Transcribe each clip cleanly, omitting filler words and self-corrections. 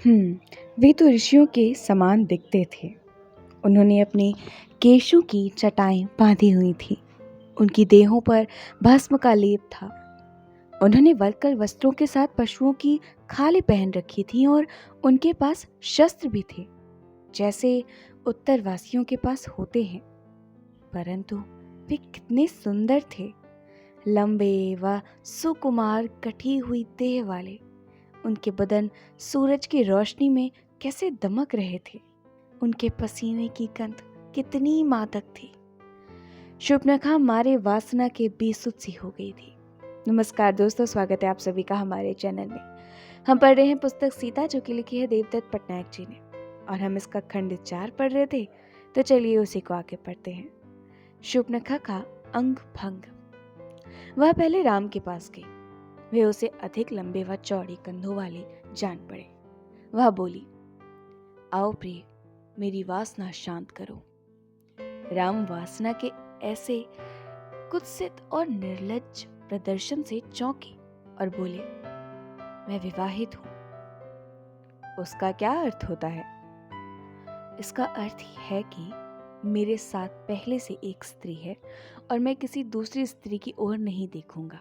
वे तो ऋषियों के समान दिखते थे। उन्होंने अपने केशों की चटाएं बांधी हुई थी। उनकी देहों पर भस्म का लेप था। उन्होंने वल्कल वस्त्रों के साथ पशुओं की खालें पहन रखी थी और उनके पास शस्त्र भी थे, जैसे उत्तरवासियों के पास होते हैं। परंतु वे कितने सुंदर थे, लंबे व सुकुमार कटी हुई देह वाले। उनके बदन सूरज की रोशनी में कैसे दमक रहे थे। उनके पसीने की गंध कितनी मादक थी। शूर्पणखा मारे वासना के बेसुध सी हो गई थी। नमस्कार दोस्तों, स्वागत है आप सभी का हमारे चैनल में। हम पढ़ रहे हैं पुस्तक सीता, जो कि लिखी है देवदत्त पटनायक जी ने, और हम इसका खंड 4 पढ़ रहे थे। तो चलिए उसी को आगे पढ़ते हैं। शूर्पणखा का अंग भंग। वह पहले राम के पास गई। वे उसे अधिक लंबे व चौड़ी कंधों वाले जान पड़े। वह बोली, आओ प्रिय, मेरी वासना शांत करो। राम वासना के ऐसे कुत्सित और निर्लज्ज प्रदर्शन से चौंके और बोले, मैं विवाहित हूं। उसका क्या अर्थ होता है? इसका अर्थ ही है कि मेरे साथ पहले से एक स्त्री है और मैं किसी दूसरी स्त्री की ओर नहीं देखूंगा।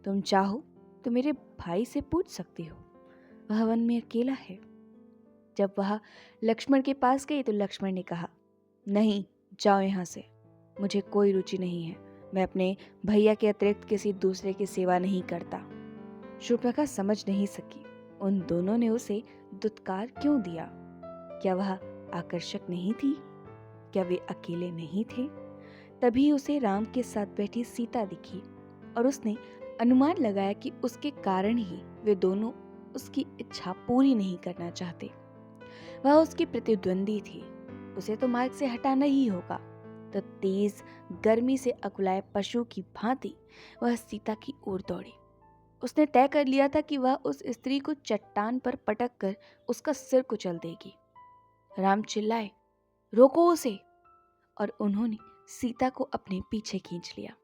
तुम चाहो तो मेरे भाई से पूछ सकती हो, वह वन में अकेला है। जब वह लक्ष्मण के पास गई तो लक्ष्मण ने कहा, नहीं, जाओ यहाँ से, मुझे कोई रुचि नहीं है। मैं अपने भैया के अतिरिक्त किसी दूसरे की सेवा नहीं करता। शूर्पणखा समझ नहीं सकी उन दोनों ने उसे दुत्कार क्यों दिया। क्या वह आकर्षक नहीं थी? क्या वे अकेले नहीं थे? तभी उसे राम के साथ बैठी सीता दिखी और उसने अनुमान लगाया कि उसके कारण ही वे दोनों उसकी इच्छा पूरी नहीं करना चाहते। वह उसकी प्रतिद्वंदी थी, उसे तो मार्ग से हटाना ही होगा। तो तेज गर्मी से अकुलाए पशु की भांति वह सीता की ओर दौड़ी। उसने तय कर लिया था कि वह उस स्त्री को चट्टान पर पटक कर उसका सिर कुचल देगी। राम चिल्लाए, रोको उसे, और उन्होंने सीता को अपने पीछे खींच लिया।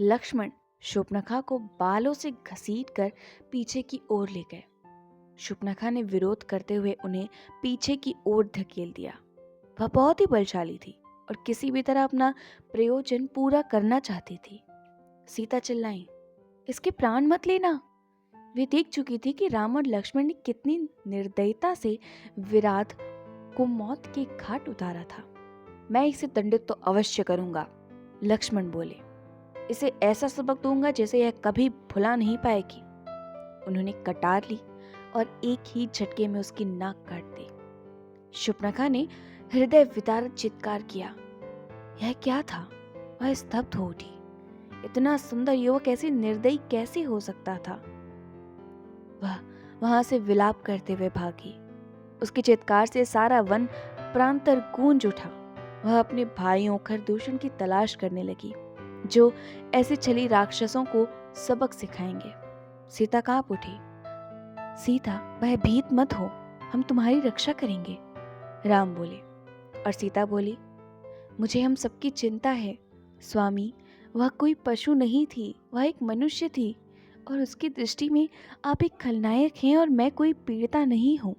लक्ष्मण शूर्पणखा को बालों से घसीटकर पीछे की ओर ले गए। शूर्पणखा ने विरोध करते हुए उन्हें पीछे की ओर धकेल दिया। वह बहुत ही बलशाली थी और किसी भी तरह अपना प्रयोजन पूरा करना चाहती थी। सीता चिल्लाई, इसके प्राण मत लेना। वे देख चुकी थी कि राम और लक्ष्मण ने कितनी निर्दयता से विराट को मौत के घाट उतारा था। मैं इसे दंडित तो अवश्य करूंगा, लक्ष्मण बोले। इसे ऐसा सबक दूंगा जैसे यह कभी भुला नहीं पाएगी। उन्होंने कटार ली और एक ही झटके में उसकी नाक काट दी। शूर्पणखा ने हृदय विदारक चित्कार किया। यह क्या था? वह स्तब्ध हो उठी। इतना सुंदर युवक ऐसे निर्दयी कैसे हो सकता था? वह वहां से विलाप करते हुए भागी। उसकी चित्कार से सारा वन प्रांतर गूंज उठा। वह अपने भाइयों खरदूषण की तलाश करने लगी, जो ऐसे छली राक्षसों को सबक सिखाएंगे। सीता कांप उठी। सीता, भयभीत मत हो, हम तुम्हारी रक्षा करेंगे, राम बोले। और सीता बोली, मुझे हम सबकी चिंता है स्वामी। वह कोई पशु नहीं थी, वह एक मनुष्य थी, और उसकी दृष्टि में आप एक खलनायक हैं और मैं कोई पीड़िता नहीं हूं।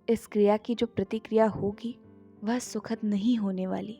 इस क्रिया की जो प्रतिक्रिया होगी वह सुखद नहीं होने वाली।